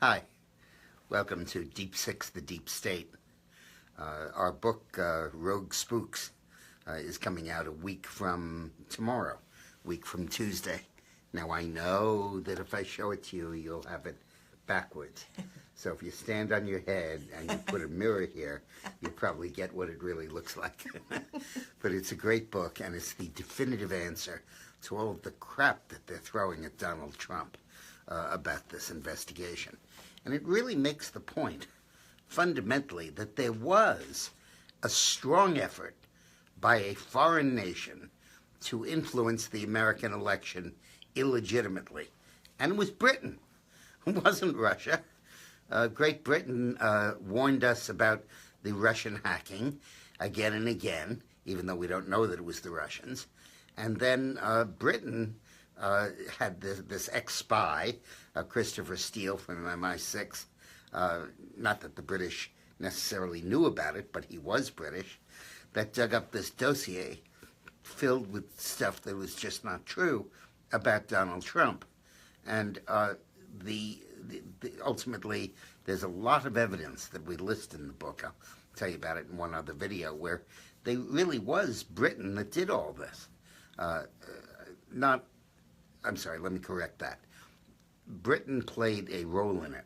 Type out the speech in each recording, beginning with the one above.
Hi, welcome to Deep Six, the Deep State. Our book, Rogue Spooks, is coming out a week from tomorrow, week from Tuesday. Now, I know that if I show it to you, you'll have it backwards. So if you stand on your head and you put a mirror here, you'll probably get what it really looks like. But it's a great book, and it's the definitive answer to all of the crap that they're throwing at Donald Trump about this investigation. And it really makes the point, fundamentally, that there was a strong effort by a foreign nation to influence the American election illegitimately. And it was Britain. It wasn't Russia. Great Britain warned us about the Russian hacking again and again, even though we don't know that it was the Russians. And then Britain had this ex-spy, Christopher Steele from MI6. Not that the British necessarily knew about it, but he was British, that dug up this dossier filled with stuff that was just not true about Donald Trump. And ultimately, there's a lot of evidence that we list in the book. I'll tell you about it in one other video, where they really was Britain that did all this. I'm sorry, let me correct that. Britain played a role in it,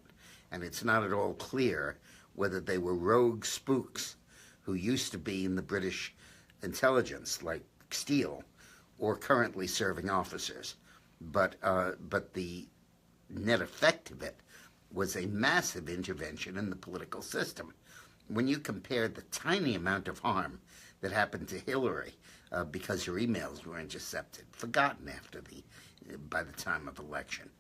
and it's not at all clear whether they were rogue spooks who used to be in the British intelligence, like Steele, or currently serving officers. But the net effect of it was a massive intervention in the political system. When you compare the tiny amount of harm that happened to Hillary because her emails were intercepted, forgotten by the time of election,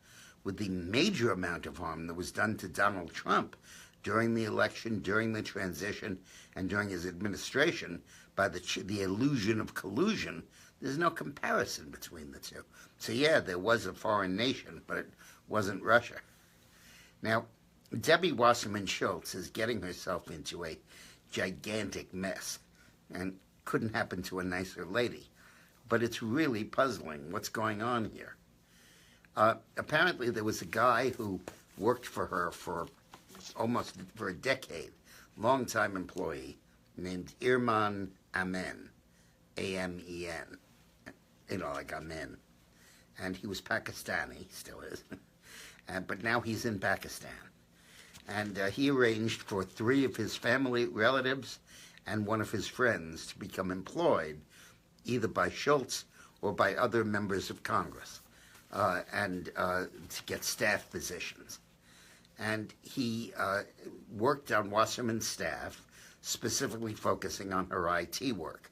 with the major amount of harm that was done to Donald Trump during the election, during the transition, and during his administration by the illusion of collusion, there's no comparison between the two. So yeah, there was a foreign nation, but it wasn't Russia. Now, Debbie Wasserman-Schultz is getting herself into a gigantic mess, and couldn't happen to a nicer lady. But it's really puzzling what's going on here. Apparently, there was a guy who worked for her for almost a decade, longtime employee, named Irman Amen, A-M-E-N, like Amen. And he was Pakistani, still is, but now he's in Pakistan. And he arranged for 3 of his family relatives and one of his friends to become employed either by Schultz or by other members of Congress and to get staff positions. And he worked on Wasserman's staff, specifically focusing on her IT work.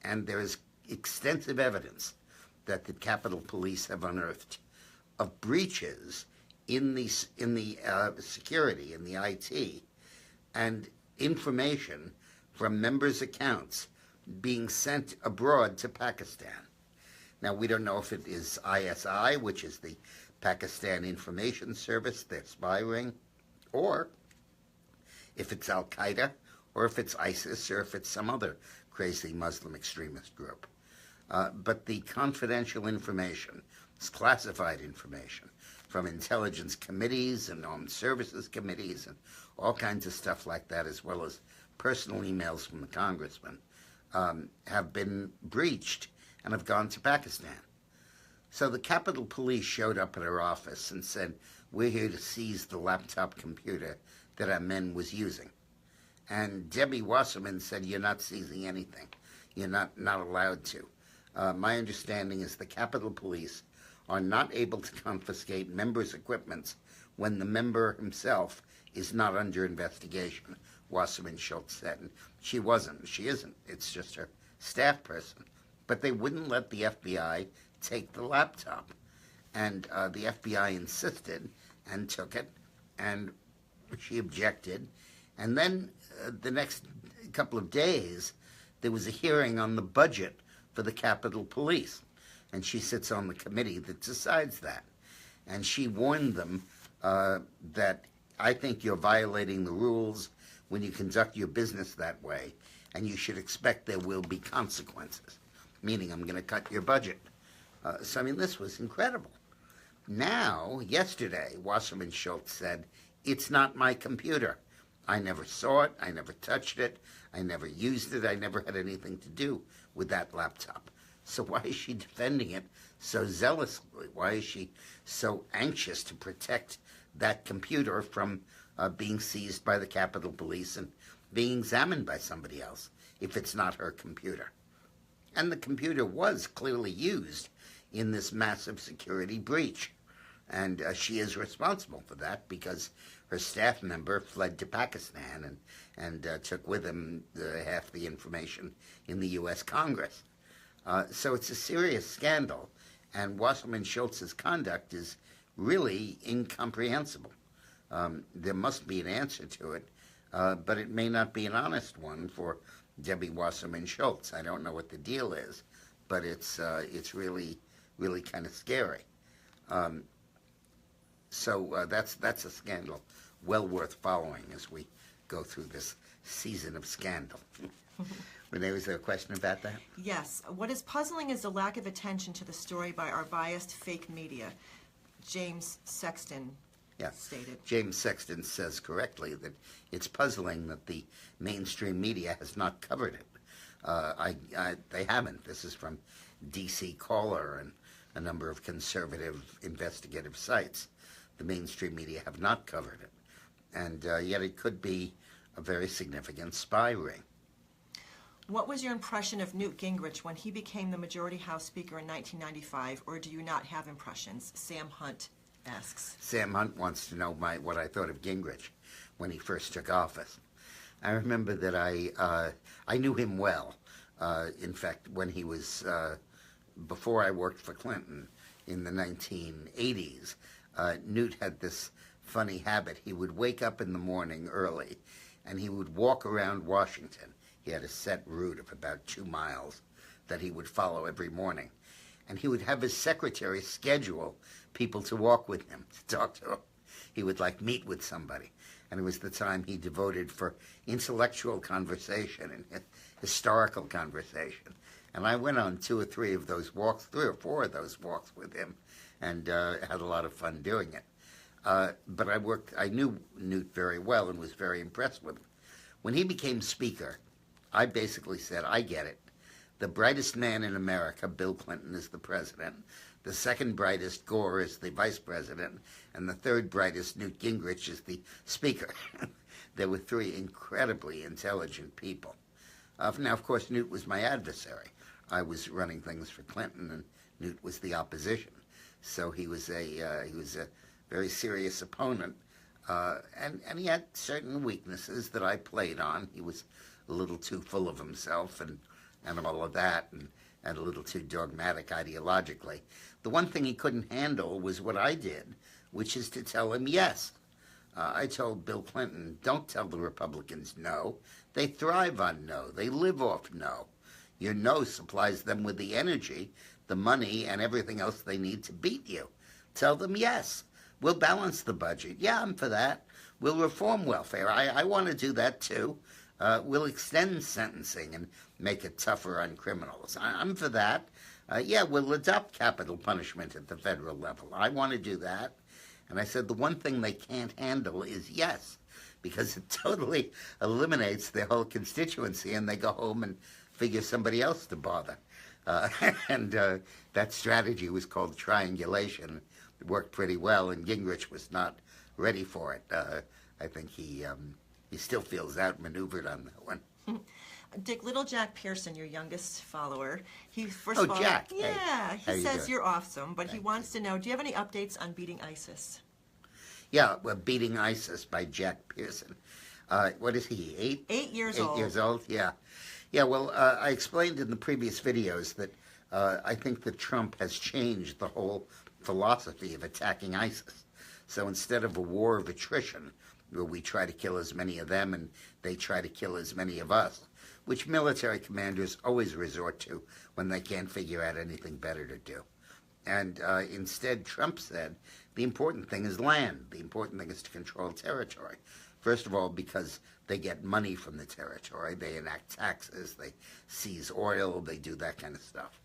And there is extensive evidence that the Capitol Police have unearthed of breaches in the security, in the IT, and information from members' accounts being sent abroad to Pakistan. Now, we don't know if it is ISI, which is the Pakistan Information Service, their spy ring, or if it's Al-Qaeda, or if it's ISIS, or if it's some other crazy Muslim extremist group. But the confidential information, it's classified information, from intelligence committees and armed services committees and all kinds of stuff like that, as well as personal emails from the congressman, have been breached and have gone to Pakistan. So the Capitol Police showed up at her office and said, "We're here to seize the laptop computer that our men was using." And Debbie Wasserman said, "You're not seizing anything. You're not allowed to." My understanding is the Capitol Police are not able to confiscate members' equipment when the member himself is not under investigation, Wasserman-Schultz said. And she isn't. It's just her staff person. But they wouldn't let the FBI take the laptop. And the FBI insisted and took it, and she objected. And then the next couple of days, there was a hearing on the budget for the Capitol Police. And she sits on the committee that decides that. And she warned them that I think you're violating the rules when you conduct your business that way, and you should expect there will be consequences, meaning I'm going to cut your budget. So, I mean, this was incredible. Now, yesterday, Wasserman-Schultz said, "It's not my computer. I never saw it. I never touched it. I never used it. I never had anything to do with that laptop." So why is she defending it so zealously? Why is she so anxious to protect that computer from being seized by the Capitol Police and being examined by somebody else if it's not her computer? And the computer was clearly used in this massive security breach. And she is responsible for that because her staff member fled to Pakistan and took with him half the information in the U.S. Congress. So it's a serious scandal, and Wasserman-Schultz's conduct is really incomprehensible. There must be an answer to it, but it may not be an honest one for Debbie Wasserman-Schultz. I don't know what the deal is, but it's really, really kind of scary. So that's a scandal well worth following as we go through this season of scandal. Renee, was there a question about that? Yes. What is puzzling is the lack of attention to the story by our biased fake media, James Sexton stated. James Sexton says correctly that it's puzzling that the mainstream media has not covered it. They haven't. This is from DC Caller and a number of conservative investigative sites. The mainstream media have not covered it. And yet it could be a very significant spy ring. What was your impression of Newt Gingrich when he became the Majority House Speaker in 1995, or do you not have impressions? Sam Hunt asks. Sam Hunt wants to know what I thought of Gingrich when he first took office. I remember that I knew him well. In fact, when he was, before I worked for Clinton in the 1980s, Newt had this funny habit. He would wake up in the morning early, and he would walk around Washington. He had a set route of about 2 miles that he would follow every morning. And he would have his secretary schedule people to walk with him, to talk to him. He would, meet with somebody. And it was the time he devoted for intellectual conversation and historical conversation. And I went on 2 or 3 of those walks, 3 or 4 of those walks with him, and had a lot of fun doing it. But I knew Newt very well and was very impressed with him. When he became Speaker, I basically said, I get it. The brightest man in America, Bill Clinton, is the president. The second brightest, Gore, is the vice president. And the third brightest, Newt Gingrich, is the speaker. There were 3 incredibly intelligent people. Now, of course, Newt was my adversary. I was running things for Clinton, and Newt was the opposition. So he was a very serious opponent. And he had certain weaknesses that I played on. He was a little too full of himself and all of that, and a little too dogmatic ideologically. The one thing he couldn't handle was what I did, which is to tell him yes. I told Bill Clinton, don't tell the Republicans no. They thrive on no. They live off no. Your no supplies them with the energy, the money, and everything else they need to beat you. Tell them yes. We'll balance the budget. Yeah, I'm for that. We'll reform welfare. I want to do that too. We'll extend sentencing and make it tougher on criminals. I'm for that. Yeah, we'll adopt capital punishment at the federal level. I want to do that. And I said the one thing they can't handle is yes, because it totally eliminates their whole constituency, and they go home and figure somebody else to bother. And that strategy was called triangulation. It worked pretty well, and Gingrich was not ready for it. I think he still feels outmaneuvered on that one. Dick, little Jack Pearson, your youngest follower, he first of all, Jack. Yeah, Hey. he says you're awesome, but he Thank wants to know, do you have any updates on beating ISIS? Yeah, well, Beating ISIS by Jack Pearson. What is he, 8? 8 years 8 old. years old, yeah. Yeah, well, I explained in the previous videos that I think that Trump has changed the whole philosophy of attacking ISIS. So instead of a war of attrition, where we try to kill as many of them and they try to kill as many of us, which military commanders always resort to when they can't figure out anything better to do. And instead, Trump said, the important thing is land. The important thing is to control territory. First of all, because they get money from the territory. They enact taxes. They seize oil. They do that kind of stuff.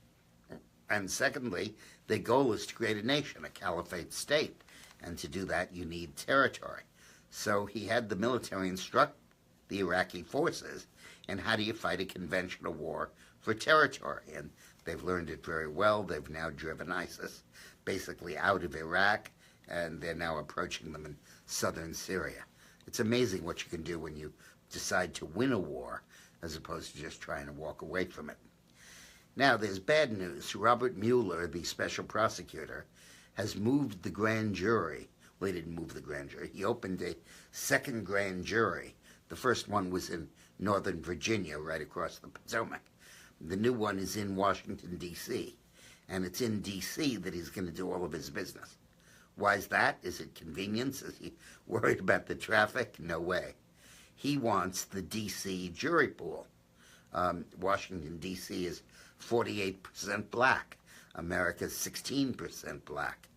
And secondly, their goal is to create a nation, a caliphate state. And to do that, you need territory. So he had the military instruct the Iraqi forces in how do you fight a conventional war for territory. And they've learned it very well. They've now driven ISIS basically out of Iraq, and they're now approaching them in southern Syria. It's amazing what you can do when you decide to win a war as opposed to just trying to walk away from it. Now, there's bad news. Robert Mueller, the special prosecutor, has moved the grand jury. Well, he didn't move the grand jury. He opened a second grand jury. The first one was in Northern Virginia, right across the Potomac. The new one is in Washington, D.C., and it's in D.C. that he's going to do all of his business. Why is that? Is it convenience? Is he worried about the traffic? No way. He wants the D.C. jury pool. Washington, D.C. is 48% black. America's 16% black.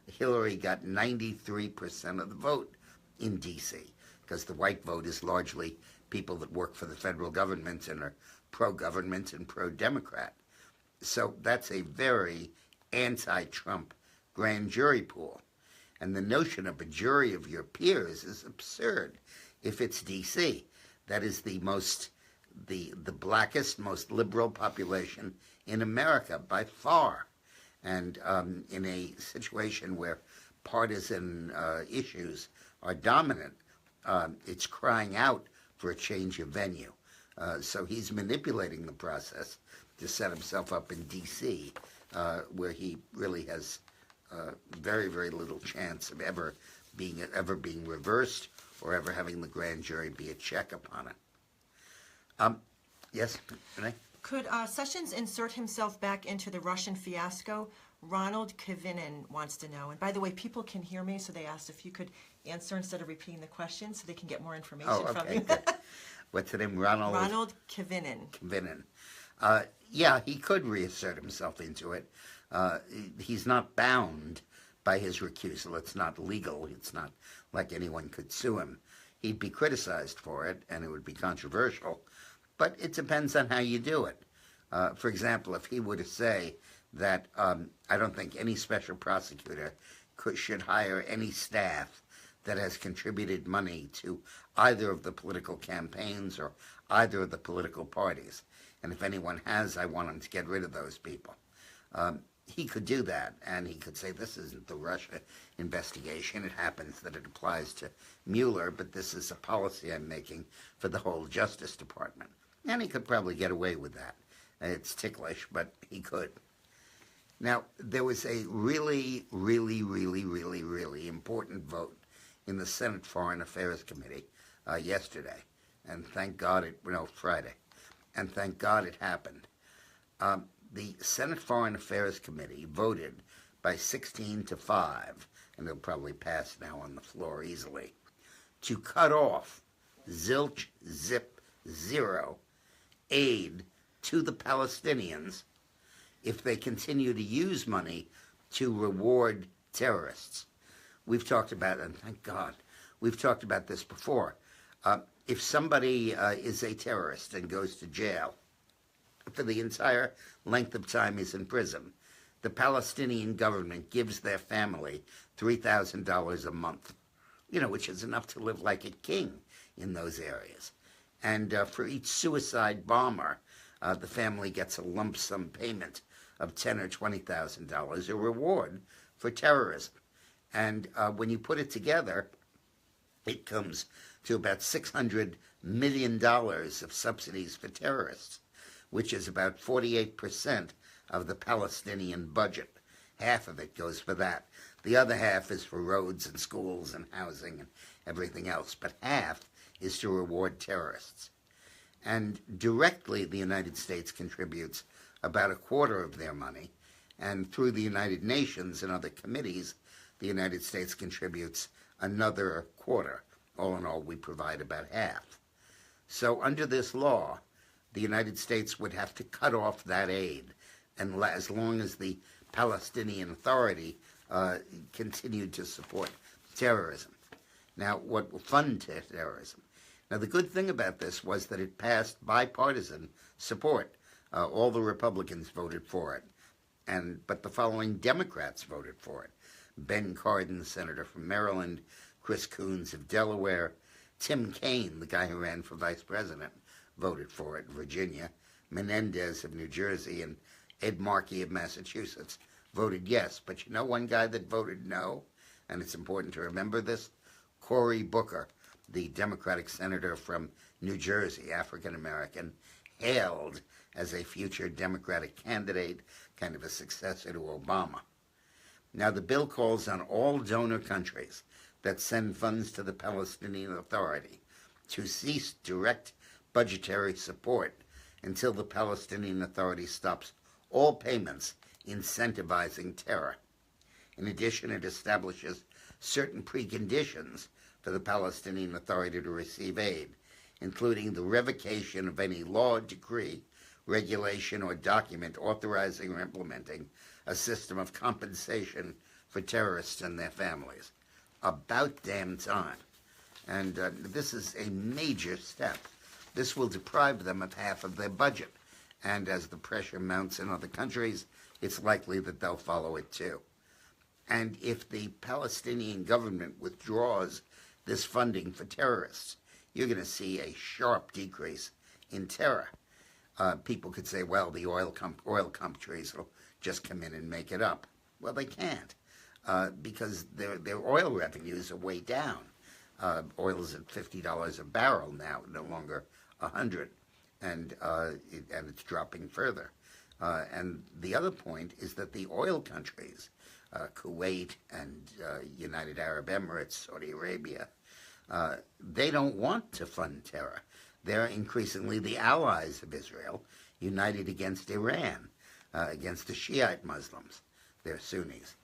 Hillary got 93% of the vote in D.C. because the white vote is largely people that work for the federal government and are pro-government and pro-Democrat. So that's a very anti-Trump grand jury pool. And the notion of a jury of your peers is absurd if it's D.C. That is the blackest, most liberal population in America by far. And in a situation where partisan issues are dominant, it's crying out for a change of venue. So he's manipulating the process to set himself up in D.C., where he really has very, very little chance of ever being reversed or ever having the grand jury be a check upon it. Yes, Renee? Could Sessions insert himself back into the Russian fiasco? Ronald Kivinin wants to know. And by the way, people can hear me, so they asked if you could answer instead of repeating the question so they can get more information from you. Good. What's the name? Ronald Kivinin. Kivinin. Yeah, he could reassert himself into it. He's not bound by his recusal. It's not legal. It's not like anyone could sue him. He'd be criticized for it, and it would be controversial. But it depends on how you do it. For example, if he were to say that I don't think any special prosecutor should hire any staff that has contributed money to either of the political campaigns or either of the political parties. And if anyone has, I want him to get rid of those people. He could do that, and he could say, this isn't the Russia investigation. It happens that it applies to Mueller, but this is a policy I'm making for the whole Justice Department. And he could probably get away with that. It's ticklish, but he could. Now, there was a really, really, really, really, really important vote in the Senate Foreign Affairs Committee yesterday. And thank God Friday. And thank God it happened. The Senate Foreign Affairs Committee voted by 16-5, and it'll probably pass now on the floor easily, to cut off, zilch, zip, zero, aid to the Palestinians if they continue to use money to reward terrorists. We've talked about, and thank God, we've talked about this before. If somebody is a terrorist and goes to jail for the entire length of time he's in prison, the Palestinian government gives their family $3,000 a month, which is enough to live like a king in those areas. And for each suicide bomber, the family gets a lump sum payment of $10,000 or $20,000, a reward for terrorism. And when you put it together, it comes to about $600 million of subsidies for terrorists, which is about 48% of the Palestinian budget. Half of it goes for that. The other half is for roads and schools and housing and everything else, but half is to reward terrorists. And directly, the United States contributes about a quarter of their money, and through the United Nations and other committees, the United States contributes another quarter. All in all, we provide about half. So under this law, the United States would have to cut off that aid, and as long as the Palestinian Authority continued to support terrorism. Now, what will fund terrorism? Now, the good thing about this was that it passed bipartisan support. All the Republicans voted for it. But the following Democrats voted for it: Ben Cardin, senator from Maryland; Chris Coons of Delaware; Tim Kaine, the guy who ran for vice president, voted for it; Virginia; Menendez of New Jersey; and Ed Markey of Massachusetts voted yes. But you know one guy that voted no, and it's important to remember this? Cory Booker, the Democratic senator from New Jersey, African American, hailed as a future Democratic candidate, kind of a successor to Obama. Now, the bill calls on all donor countries that send funds to the Palestinian Authority to cease direct budgetary support until the Palestinian Authority stops all payments incentivizing terror. In addition, it establishes certain preconditions for the Palestinian Authority to receive aid, including the revocation of any law, decree, regulation, or document authorizing or implementing a system of compensation for terrorists and their families. About damn time. And this is a major step. This will deprive them of half of their budget. And as the pressure mounts in other countries, it's likely that they'll follow it too. And if the Palestinian government withdraws this funding for terrorists, you're going to see a sharp decrease in terror. People could say, well, the oil countries will just come in and make it up. Well, they can't, because their oil revenues are way down. Oil is at $50 a barrel now, no longer $100, and it's dropping further. And the other point is that the oil countries, Kuwait and United Arab Emirates, Saudi Arabia, they don't want to fund terror. They're increasingly the allies of Israel, united against Iran, against the Shiite Muslims. They're Sunnis.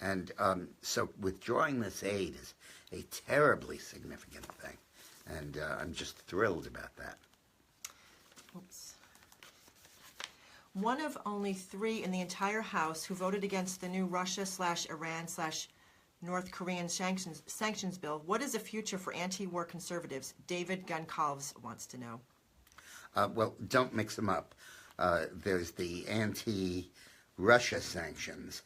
And so withdrawing this aid is a terribly significant thing. And I'm just thrilled about that. Oops. One of only 3 in the entire House who voted against the new Russia/Iran/North Korean sanctions bill. What is the future for anti-war conservatives? David Gunkalves wants to know. Well, don't mix them up. There's the anti-Russia sanctions,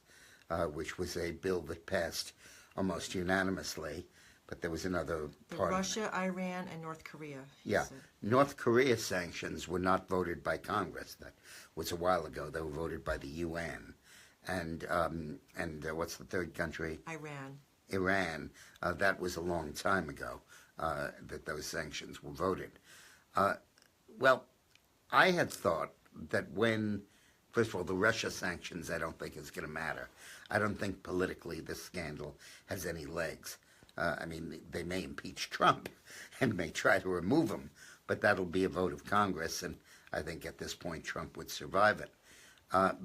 which was a bill that passed almost unanimously, but there was another part. Russia, Iran, and North Korea. Yeah. North Korea sanctions were not voted by Congress. That was a while ago. They were voted by the UN. And what's the third country? Iran. Iran. That was a long time ago that those sanctions were voted. Well, I had thought that first of all, the Russia sanctions I don't think is going to matter. I don't think politically this scandal has any legs. I mean, they may impeach Trump and may try to remove him, but that'll be a vote of Congress, and I think at this point Trump would survive it.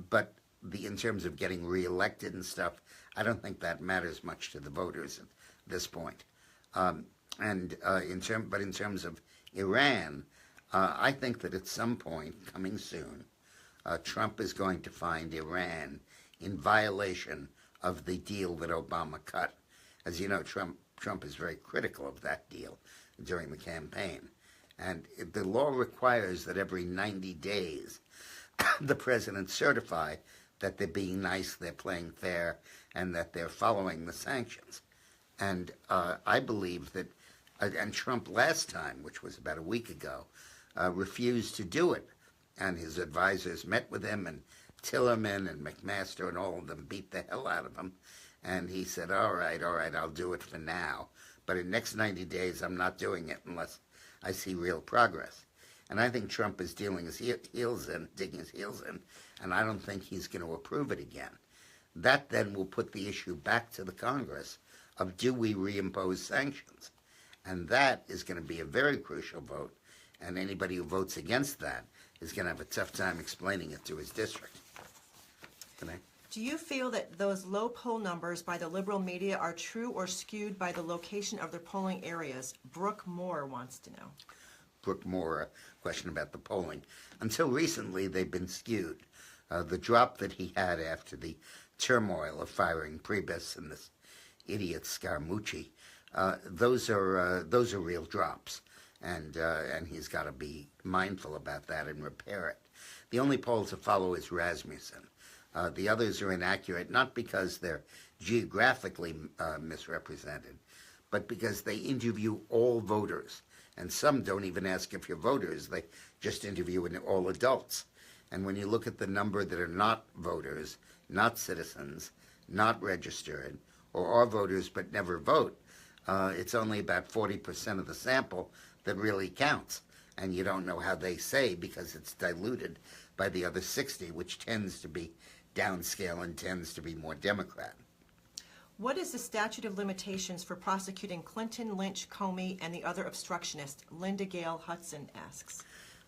But in terms of getting reelected and stuff, I don't think that matters much to the voters at this point. But in terms of Iran, I think that at some point coming soon, Trump is going to find Iran in violation of the deal that Obama cut. As you know, Trump is very critical of that deal during the campaign. And the law requires that every 90 days the president certify that they're being nice, they're playing fair, and that they're following the sanctions. And I believe that, and Trump last time, which was about a week ago, refused to do it. And his advisors met with him, and Tillerman and McMaster and all of them beat the hell out of him. And he said, all right, I'll do it for now. But in the next 90 days, I'm not doing it unless I see real progress. And I think Trump is digging his heels in, and I don't think he's going to approve it again. That then will put the issue back to the Congress of, do we reimpose sanctions? And that is going to be a very crucial vote, and anybody who votes against that is going to have a tough time explaining it to his district. Do you feel that those low poll numbers by the liberal media are true or skewed by the location of their polling areas? Brooke Moore wants to know. Brooke Moore, a question about the polling. Until recently, they've been skewed. The drop that he had after the turmoil of firing Priebus and this idiot Scaramucci, those are real drops, and he's got to be mindful about that and repair it. The only poll to follow is Rasmussen. The others are inaccurate, not because they're geographically misrepresented, but because they interview all voters. And some don't even ask if you're voters, they just interview all adults. And when you look at the number that are not voters, not citizens, not registered, or are voters but never vote, it's only about 40% of the sample that really counts. And you don't know how they say because it's diluted by the other 60, which tends to be downscale and tends to be more Democrat. What is the statute of limitations for prosecuting Clinton, Lynch, Comey, and the other obstructionists? Linda Gale Hudson asks.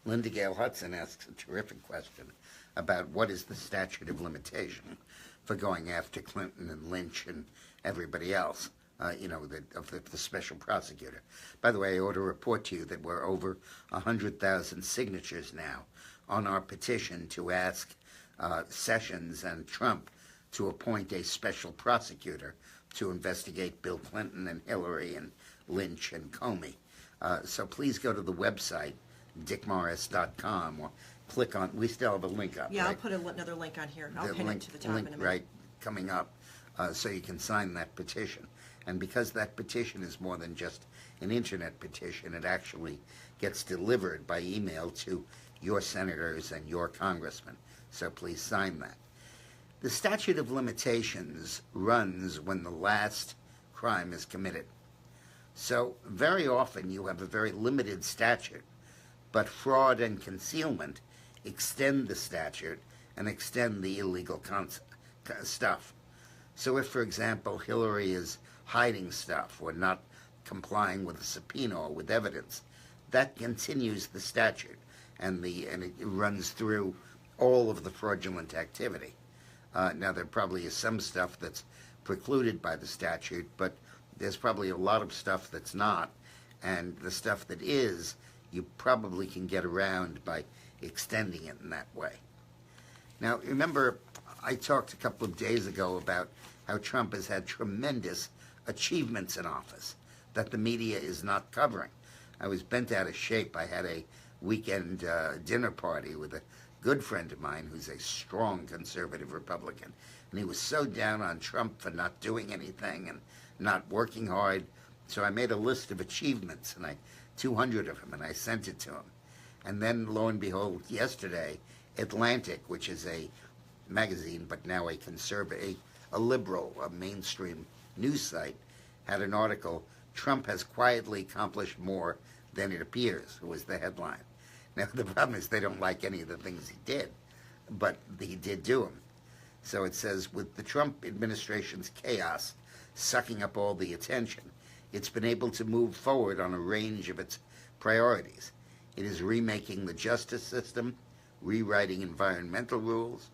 Linda Gale Hudson asks a terrific question about what is the statute of limitation for going after Clinton and Lynch and everybody else, the special prosecutor. By the way, I ought to report to you that we're over 100,000 signatures now on our petition to ask Sessions and Trump to appoint a special prosecutor to investigate Bill Clinton and Hillary and Lynch and Comey. So please go to the website, dickmorris.com, or click on, we still have a link up, Yeah, right? I'll put another link on here. I'll pin it to the top in a minute. Right, coming up, so you can sign that petition. And because that petition is more than just an internet petition, it actually gets delivered by email to your senators and your congressmen. So please sign that. The statute of limitations runs when the last crime is committed. So very often you have a very limited statute, but fraud and concealment extend the statute and extend the illegal stuff. So if, for example, Hillary is hiding stuff or not complying with a subpoena or with evidence, that continues the statute, and it runs through all of the fraudulent activity. Now, there probably is some stuff that's precluded by the statute, but there's probably a lot of stuff that's not, and the stuff that is, you probably can get around by extending it in that way. Now, remember, I talked a couple of days ago about how Trump has had tremendous achievements in office that the media is not covering. I was bent out of shape. I had a weekend dinner party with a good friend of mine who's a strong conservative Republican, and he was so down on Trump for not doing anything and not working hard. So I made a list of achievements, and 200 of them, and I sent it to him. And then, lo and behold, yesterday, Atlantic, which is a magazine but now a conservative, a liberal, a mainstream news site, had an article, "Trump has quietly accomplished more than it appears," was the headline. Now, the problem is they don't like any of the things he did, but he did do them. So it says, with the Trump administration's chaos sucking up all the attention, it's been able to move forward on a range of its priorities. It is remaking the justice system, rewriting environmental rules,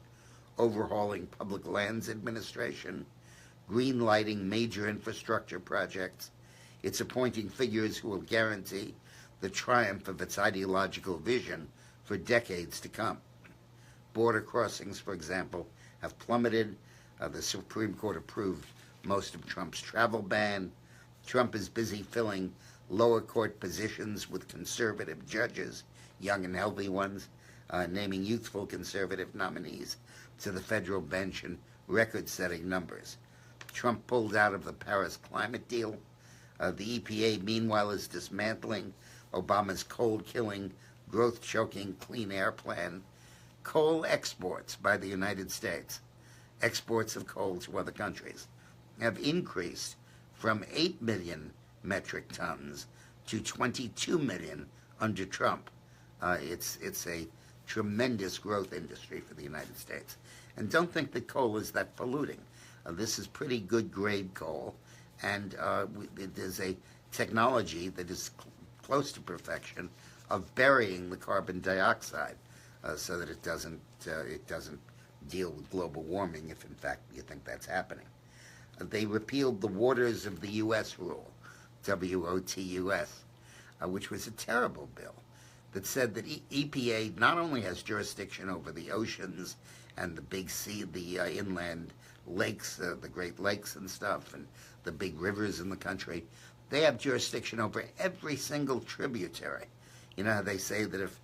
overhauling public lands administration, green-lighting major infrastructure projects. It's appointing figures who will guarantee the triumph of its ideological vision for decades to come. Border crossings, for example, have plummeted. The Supreme Court approved most of Trump's travel ban. Trump is busy filling lower court positions with conservative judges, young and healthy ones, naming youthful conservative nominees to the federal bench in record-setting numbers. Trump pulled out of the Paris climate deal. The EPA, meanwhile, is dismantling Obama's coal-killing, growth-choking clean air plan. Coal exports by the United States, exports of coal to other countries, have increased from 8 million metric tons to 22 million under Trump. It's a tremendous growth industry for the United States. And don't think that coal is that polluting. This is pretty good grade coal, and there's a technology that is close to perfection of burying the carbon dioxide so that it doesn't deal with global warming if in fact you think that's happening. They repealed the Waters of the U.S. rule, WOTUS, which was a terrible bill that said that EPA not only has jurisdiction over the oceans and the big sea, the inland lakes, the Great Lakes and stuff, and the big rivers in the country, they have jurisdiction over every single tributary. You know how they say that if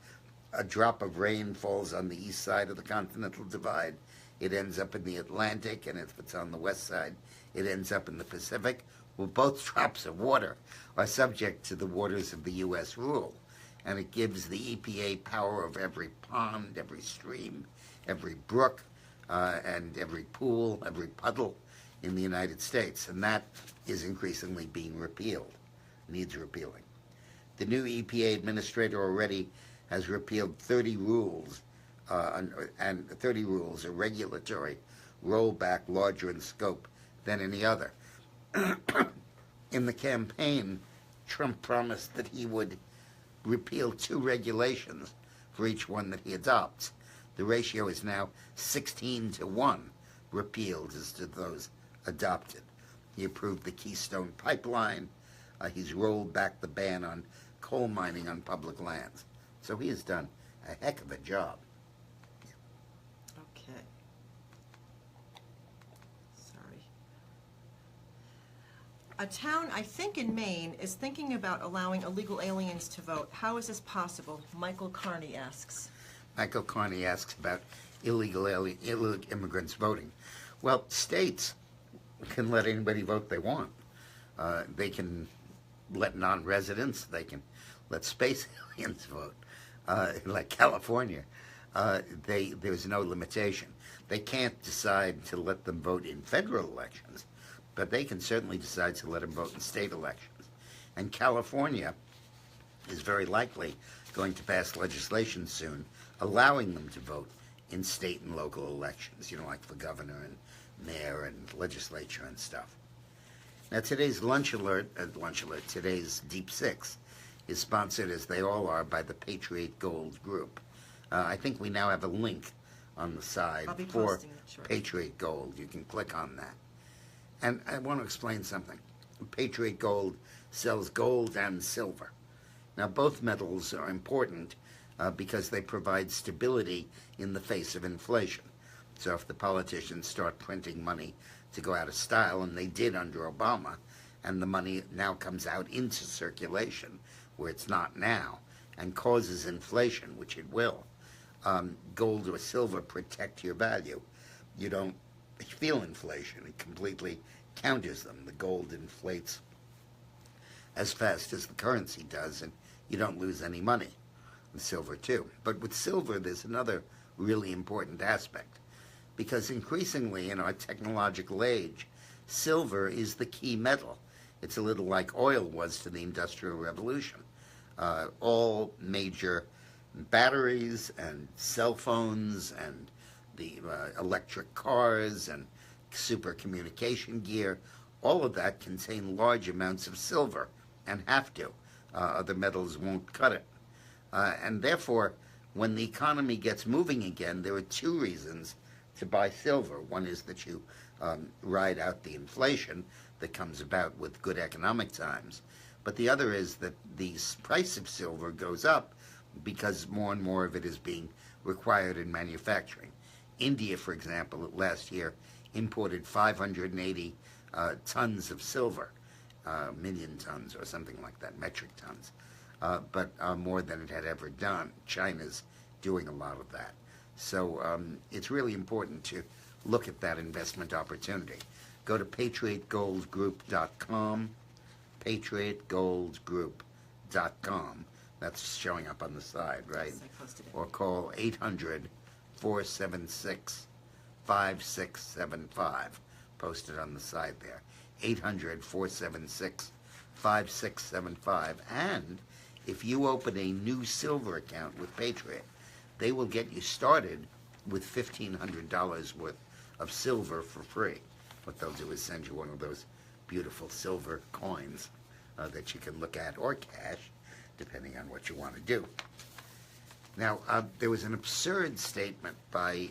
a drop of rain falls on the east side of the Continental Divide, it ends up in the Atlantic, and if it's on the west side, it ends up in the Pacific. Well, both drops of water are subject to the waters of the U.S. rule, and it gives the EPA power of every pond, every stream, every brook, and every pool, every puddle in the United States, and that is increasingly being repealed, needs repealing. The new EPA administrator already has repealed 30 rules, and 30 rules, a regulatory rollback larger in scope than any other. In the campaign, Trump promised that he would repeal 2 regulations for each one that he adopts. The ratio is now 16-1 repealed as to those adopted. He approved the Keystone Pipeline. He's rolled back the ban on coal mining on public lands. So he has done a heck of a job. Okay. Sorry. A town, I think in Maine, is thinking about allowing illegal aliens to vote. How is this possible? Michael Carney asks. Michael Carney asks about illegal immigrants voting. Well, states can let anybody vote they want. They can let non-residents, they can let space aliens vote. Like California, there's no limitation. They can't decide to let them vote in federal elections, but they can certainly decide to let them vote in state elections. And California is very likely going to pass legislation soon allowing them to vote in state and local elections, like for governor and mayor and legislature and stuff. Now, today's today's Deep Six, is sponsored, as they all are, by the Patriot Gold Group. I think we now have a link on the side for Patriot Gold. You can click on that. And I want to explain something. Patriot Gold sells gold and silver. Now, both metals are important because they provide stability in the face of inflation. So if the politicians start printing money to go out of style, and they did under Obama, and the money now comes out into circulation, where it's not now, and causes inflation, which it will, gold or silver protect your value. You don't feel inflation. It completely counters them. The gold inflates as fast as the currency does, and you don't lose any money. And silver, too. But with silver, there's another really important aspect, because increasingly in our technological age, silver is the key metal. It's a little like oil was to the Industrial Revolution. All major batteries and cell phones and the electric cars and super communication gear, all of that contain large amounts of silver and have to. Other metals won't cut it. And therefore, when the economy gets moving again, there are 2 reasons to buy silver. One is that you ride out the inflation that comes about with good economic times. But the other is that the price of silver goes up because more and more of it is being required in manufacturing. India, for example, last year imported 580 tons of silver, million tons or something like that, metric tons, but more than it had ever done. China's doing a lot of that. So it's really important to look at that investment opportunity. Go to patriotgoldgroup.com, patriotgoldgroup.com. That's showing up on the side, right? Yes, I posted it. Or call 800-476-5675. Posted on the side there. 800-476-5675. And if you open a new silver account with Patriot, they will get you started with $1,500 worth of silver for free. What they'll do is send you one of those beautiful silver coins that you can look at, or cash, depending on what you want to do. Now, there was an absurd statement by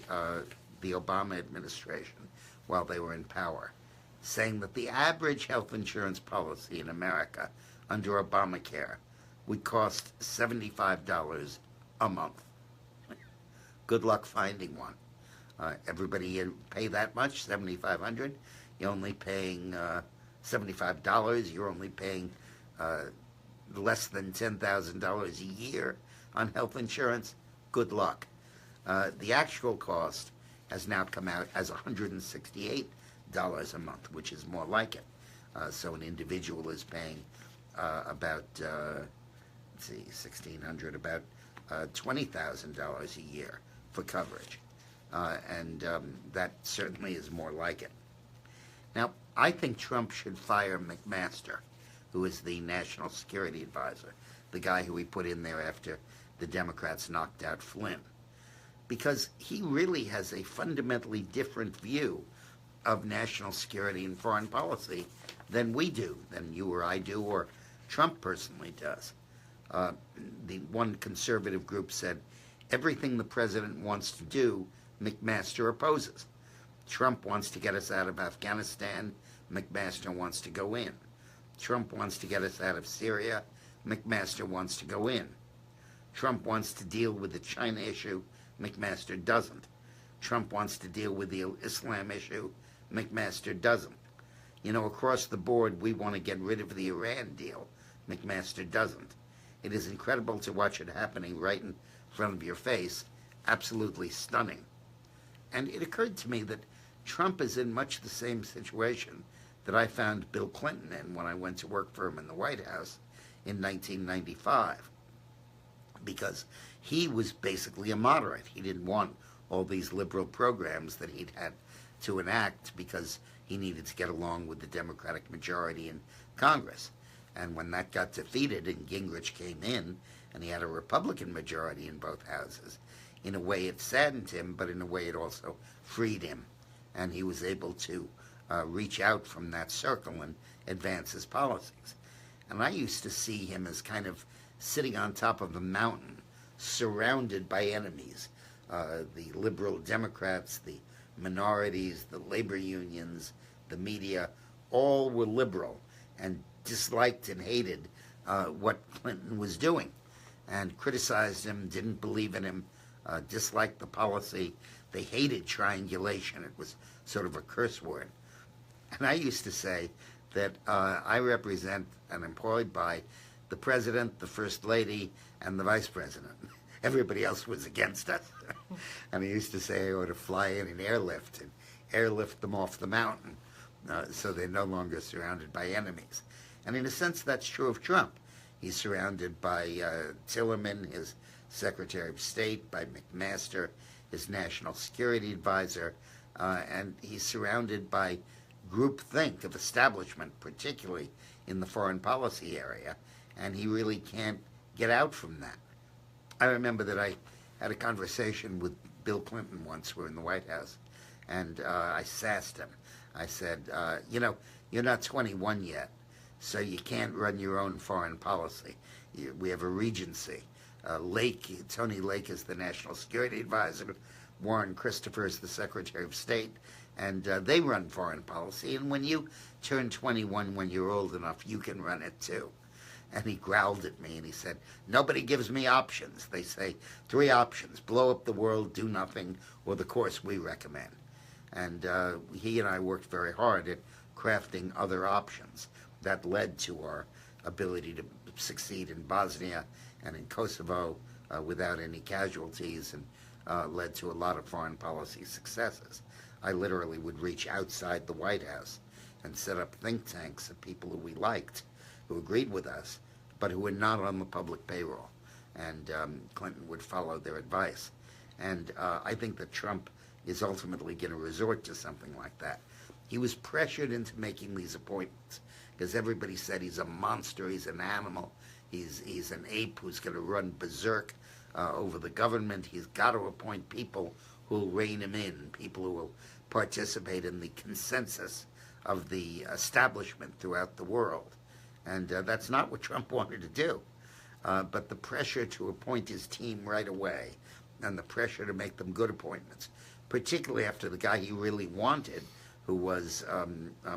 the Obama administration while they were in power, saying that the average health insurance policy in America under Obamacare would cost $75 a month. Good luck finding one. Everybody pay that much, $7,500. You're only paying $75. You're only paying less than $10,000 a year on health insurance. Good luck. The actual cost has now come out as $168 a month, which is more like it. So an individual is paying about, let's see, $1,600, about $20,000 a year for coverage. And that certainly is more like it. Now, I think Trump should fire McMaster, who is the National Security Advisor, the guy who he put in there after the Democrats knocked out Flynn, because he really has a fundamentally different view of national security and foreign policy than we do, than you or I do, or Trump personally does. The one conservative group said, everything the president wants to do, McMaster opposes. Trump wants to get us out of Afghanistan, McMaster wants to go in. Trump wants to get us out of Syria, McMaster wants to go in. Trump wants to deal with the China issue, McMaster doesn't. Trump wants to deal with the Islam issue, McMaster doesn't. You know, across the board, we want to get rid of the Iran deal, McMaster doesn't. It is incredible to watch it happening right in front of your face, absolutely stunning. And it occurred to me that Trump is in much the same situation that I found Bill Clinton in when I went to work for him in the White House in 1995, because he was basically a moderate. He didn't want all these liberal programs that he'd had to enact because he needed to get along with the Democratic majority in Congress. And when that got defeated and Gingrich came in and he had a Republican majority in both houses, in a way it saddened him, but in a way it also freed him. And he was able to reach out from that circle and advance his policies. And I used to see him as kind of sitting on top of a mountain, surrounded by enemies. The liberal Democrats, the minorities, the labor unions, the media, all were liberal and disliked and hated what Clinton was doing and criticized him, didn't believe in him, disliked the policy. They hated triangulation. It was sort of a curse word. And I used to say that I represent and employed by the president, the first lady, and the vice president. Everybody else was against us. And I used to say I ought to fly in an airlift and airlift them off the mountain so they're no longer surrounded by enemies. And in a sense, that's true of Trump. He's surrounded by Tillerman, his Secretary of State, by McMaster, his National Security Advisor, and he's surrounded by groupthink of establishment, particularly in the foreign policy area, and he really can't get out from that. I remember that I had a conversation with Bill Clinton once. We were in the White House, and I sassed him. I said, you know, you're not 21 yet, so you can't run your own foreign policy. We have a regency. Tony Lake is the National Security Advisor. Warren Christopher is the Secretary of State, and they run foreign policy. And when you turn 21, when you're old enough, you can run it too. And he growled at me and he said, nobody gives me options. They say 3 options: blow up the world, do nothing, or the course we recommend. And he and I worked very hard at crafting other options that led to our ability to succeed in Bosnia and in Kosovo without any casualties, and led to a lot of foreign policy successes. I literally would reach outside the White House and set up think tanks of people who we liked, who agreed with us, but who were not on the public payroll. And Clinton would follow their advice. And I think that Trump is ultimately going to resort to something like that. He was pressured into making these appointments because everybody said he's a monster, he's an animal, he's an ape who's going to run berserk over the government. He's got to appoint people who will rein him in, people who will participate in the consensus of the establishment throughout the world. And that's not what Trump wanted to do. But the pressure to appoint his team right away and the pressure to make them good appointments, particularly after the guy he really wanted, who was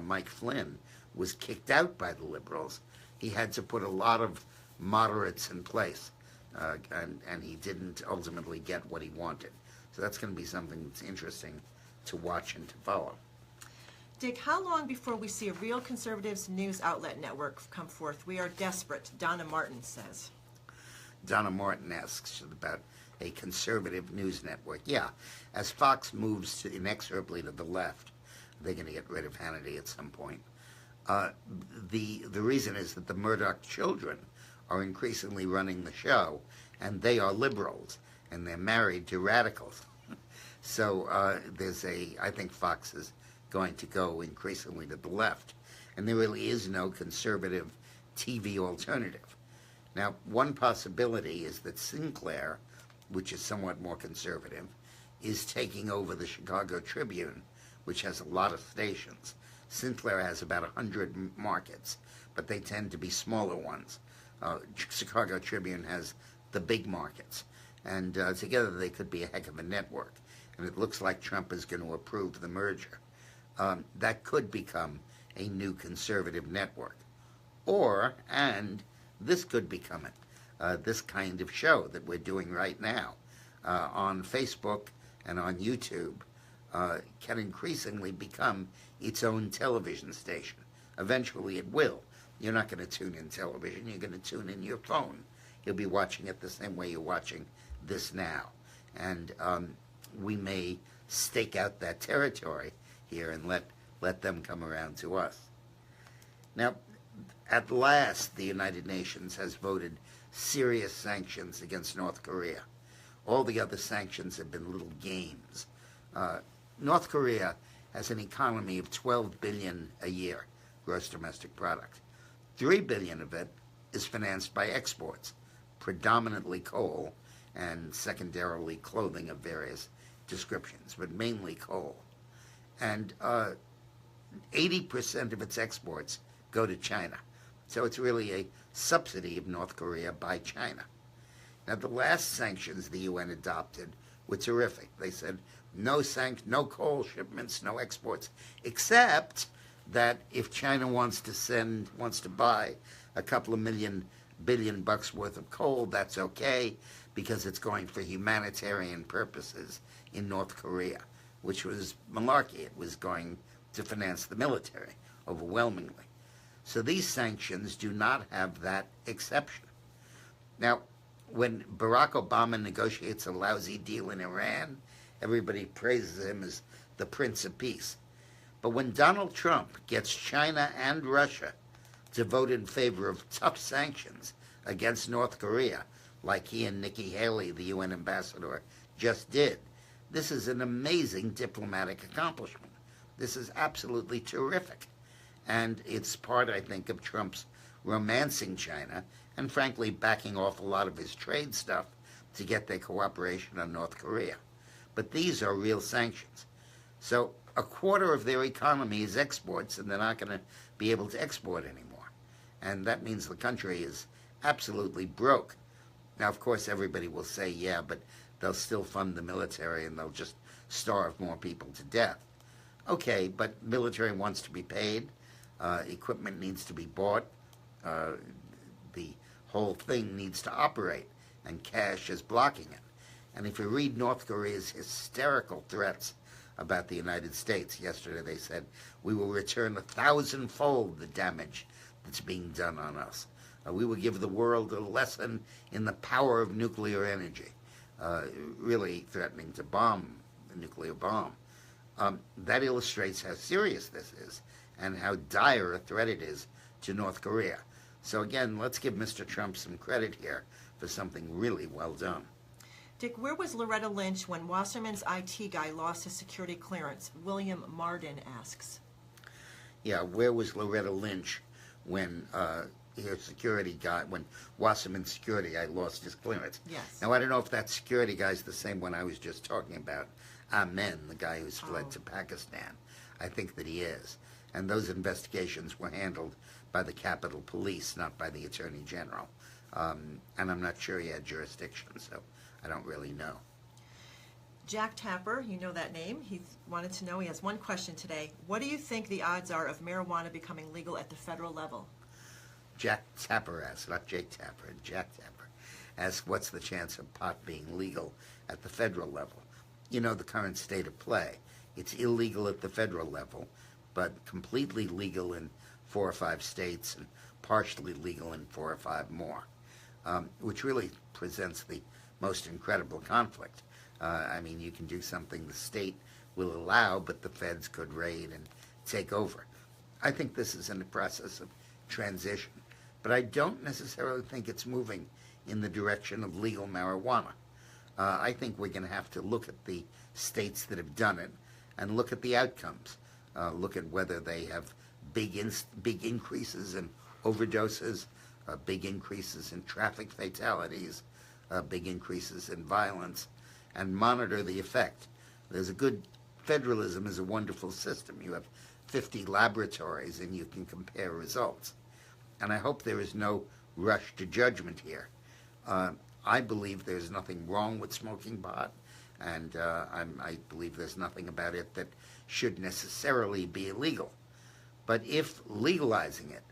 Mike Flynn, was kicked out by the liberals, he had to put a lot of moderates in place. And he didn't ultimately get what he wanted. So that's going to be something that's interesting to watch and to follow. Dick, how long before we see a real conservatives news outlet network come forth? We are desperate, Donna Martin says. Donna Martin asks about a conservative news network. Yeah, as Fox moves inexorably to the left, they're going to get rid of Hannity at some point. The reason is that the Murdoch children are increasingly running the show, and they are liberals, and they're married to radicals. So I think Fox is going to go increasingly to the left, and there really is no conservative TV alternative. Now, one possibility is that Sinclair, which is somewhat more conservative, is taking over the Chicago Tribune, which has a lot of stations. Sinclair has about 100 markets, but they tend to be smaller ones. Chicago Tribune has the big markets, and together they could be a heck of a network. And it looks like Trump is going to approve the merger. That could become a new conservative network. And this could become it, this kind of show that we're doing right now on Facebook and on YouTube can increasingly become its own television station. Eventually it will. You're not going to tune in television, you're going to tune in your phone. You'll be watching it the same way you're watching this now. And we may stake out that territory here and let them come around to us. Now, at last, the United Nations has voted serious sanctions against North Korea. All the other sanctions have been little games. North Korea has an economy of $12 billion a year, gross domestic product. $3 billion of it is financed by exports, predominantly coal and secondarily clothing of various descriptions, but mainly coal. And 80% of its exports go to China. So it's really a subsidy of North Korea by China. Now, the last sanctions the UN adopted were terrific. They said no coal shipments, no exports, except that if China wants to buy a couple of billion bucks worth of coal, that's okay, because it's going for humanitarian purposes in North Korea, which was malarkey. It was going to finance the military overwhelmingly. So these sanctions do not have that exception. Now, when Barack Obama negotiates a lousy deal in Iran, everybody praises him as the Prince of Peace. But when Donald Trump gets China and Russia to vote in favor of tough sanctions against North Korea, like he and Nikki Haley, the UN ambassador, just did, this is an amazing diplomatic accomplishment. This is absolutely terrific. And it's part, I think, of Trump's romancing China and, frankly, backing off a lot of his trade stuff to get their cooperation on North Korea. But these are real sanctions. So a quarter of their economy is exports, and they're not going to be able to export anymore. And that means the country is absolutely broke. Now, of course, everybody will say, yeah, but they'll still fund the military and they'll just starve more people to death. Okay, but military wants to be paid. Equipment needs to be bought. The whole thing needs to operate, and cash is blocking it. And if you read North Korea's hysterical threats about the United States, yesterday they said, we will return 1,000-fold the damage that's being done on us. We will give the world a lesson in the power of nuclear energy, really threatening to bomb the nuclear bomb. That illustrates how serious this is and how dire a threat it is to North Korea. So again, let's give Mr. Trump some credit here for something really well done. Dick, where was Loretta Lynch when Wasserman's IT guy lost his security clearance? William Marden asks. Yeah, where was Loretta Lynch when when Wasserman's security guy lost his clearance? Yes. Now, I don't know if that security guy's the same one I was just talking about, Amen, the guy who's fled to Pakistan. I think that he is. And those investigations were handled by the Capitol Police, not by the Attorney General. And I'm not sure he had jurisdiction, so I don't really know. Jack Tapper, you know that name. He wanted to know, he has one question today. What do you think the odds are of marijuana becoming legal at the federal level? Jack Tapper asks, not Jake Tapper, Jack Tapper asks, what's the chance of pot being legal at the federal level? You know the current state of play. It's illegal at the federal level, but completely legal in 4 or 5 states and partially legal in 4 or 5 more, which really presents the most incredible conflict. I mean, you can do something the state will allow, but the feds could raid and take over. I think this is in the process of transition, but I don't necessarily think it's moving in the direction of legal marijuana. I think we're going to have to look at the states that have done it and look at the outcomes. Look at whether they have big increases in overdoses, big increases in traffic fatalities, big increases in violence, and monitor the effect. Federalism is a wonderful system. You have 50 laboratories and you can compare results. And I hope there is no rush to judgment here. I believe there's nothing wrong with smoking pot, and I believe there's nothing about it that should necessarily be illegal. But if legalizing it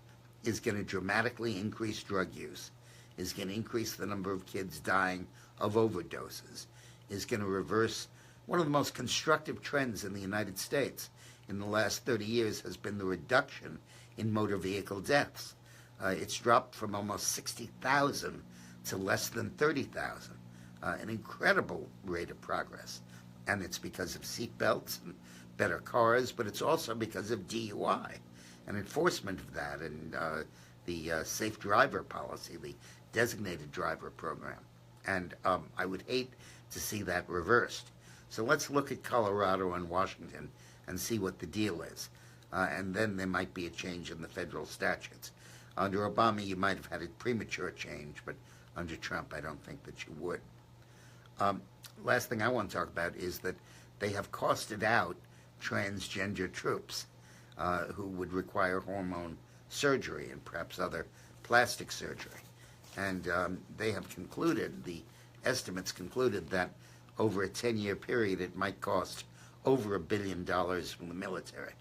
is going to dramatically increase drug use, is going to increase the number of kids dying of overdoses, is going to reverse one of the most constructive trends in the United States in the last 30 years has been the reduction in motor vehicle deaths. It's dropped from almost 60,000 to less than 30,000, an incredible rate of progress. And it's because of seatbelts and better cars, but it's also because of DUI and enforcement of that and the safe driver policy, the designated driver program. And I would hate to see that reversed. So let's look at Colorado and Washington and see what the deal is. And then there might be a change in the federal statutes. Under Obama, you might have had a premature change, but under Trump, I don't think that you would. Last thing I want to talk about is that they have costed out transgender troops who would require hormone surgery and perhaps other plastic surgery. And they have concluded, the estimates concluded that over a 10-year period, it might cost over $1 billion from the military.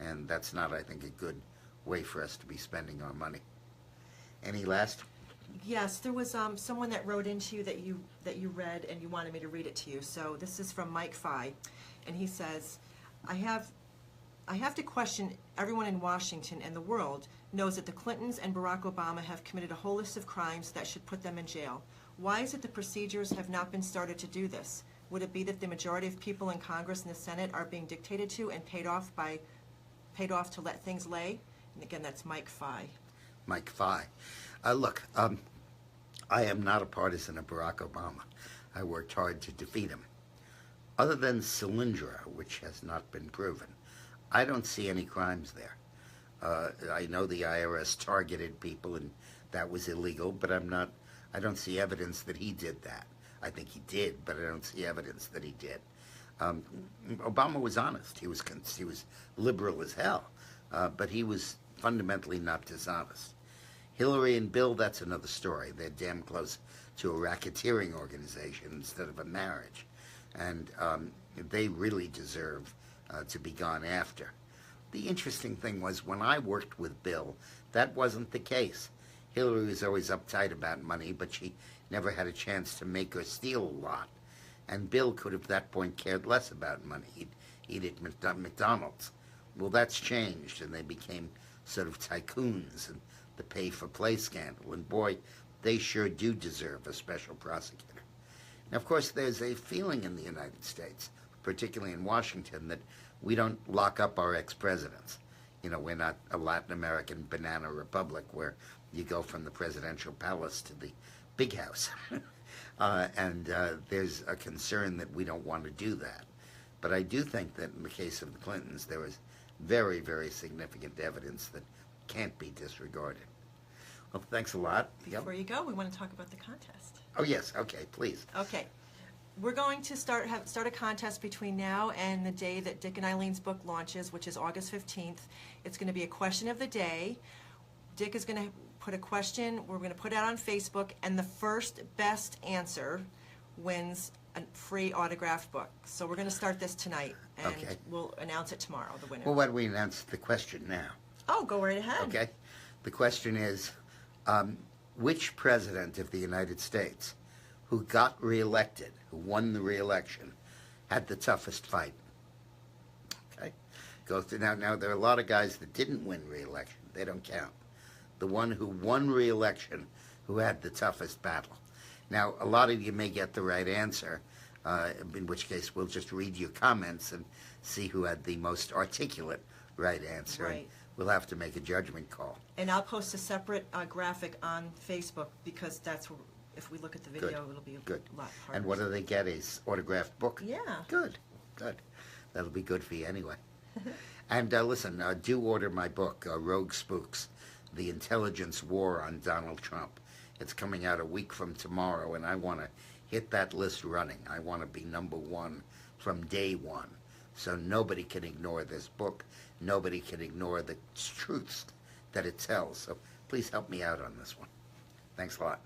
And that's not, I think, a good way for us to be spending our money. Any last? Yes, there was someone that wrote into you that you read, and you wanted me to read it to you. So this is from Mike Fye, and he says, I have to question everyone in Washington and the world knows that the Clintons and Barack Obama have committed a whole list of crimes that should put them in jail. Why is it the procedures have not been started to do this? Would it be that the majority of people in Congress and the Senate are being dictated to and paid off to let things lay? And again, that's Mike Fye. Mike Fye. Look, I am not a partisan of Barack Obama. I worked hard to defeat him. Other than Solyndra, which has not been proven, I don't see any crimes there. I know the IRS targeted people and that was illegal, but I don't see evidence that he did that. I think he did, but I don't see evidence that he did. Obama was honest. He was liberal as hell, but he was fundamentally not dishonest. Hillary and Bill, that's another story. They're damn close to a racketeering organization instead of a marriage. And they really deserve to be gone after. The interesting thing was when I worked with Bill, that wasn't the case. Hillary was always uptight about money, but she never had a chance to make or steal a lot. And Bill could have at that point cared less about money. He'd eat at McDonald's. Well, that's changed, and they became sort of tycoons and the pay-for-play scandal. And boy, they sure do deserve a special prosecutor. Now, of course, there's a feeling in the United States, particularly in Washington, that we don't lock up our ex-presidents. You know, we're not a Latin American banana republic where you go from the presidential palace to the big house. There's a concern that we don't want to do that. But I do think that in the case of the Clintons, there was very, very significant evidence that can't be disregarded. Well, thanks a lot. Before you go, we want to talk about the contest. Oh, yes. Okay, please. Okay. We're going to start a contest between now and the day that Dick and Eileen's book launches, which is August 15th. It's going to be a question of the day. Dick is going to put a question. We're going to put it out on Facebook, and the first best answer wins a free autographed book. So we're going to start this tonight, and we'll announce it tomorrow, the winner. Well, why don't we announce the question now? Oh, go right ahead. Okay. The question is, which president of the United States who got reelected, who won the reelection, had the toughest fight? Okay. Go through now. There are a lot of guys that didn't win reelection. They don't count. The one who won reelection, who had the toughest battle. Now, a lot of you may get the right answer, in which case we'll just read your comments and see who had the most articulate right answer. Right. And we'll have to make a judgment call. And I'll post a separate graphic on Facebook because that's where, if we look at the video, Good. it'll be a Good. lot harder. And what do they get? A autographed book? Yeah. Good. Good. That'll be good for you anyway. And listen, do order my book, Rogue Spooks, The Intelligence War on Donald Trump. It's coming out a week from tomorrow, and I want to hit that list running. I want to be number one from day one. So nobody can ignore this book. Nobody can ignore the truths that it tells. So please help me out on this one. Thanks a lot.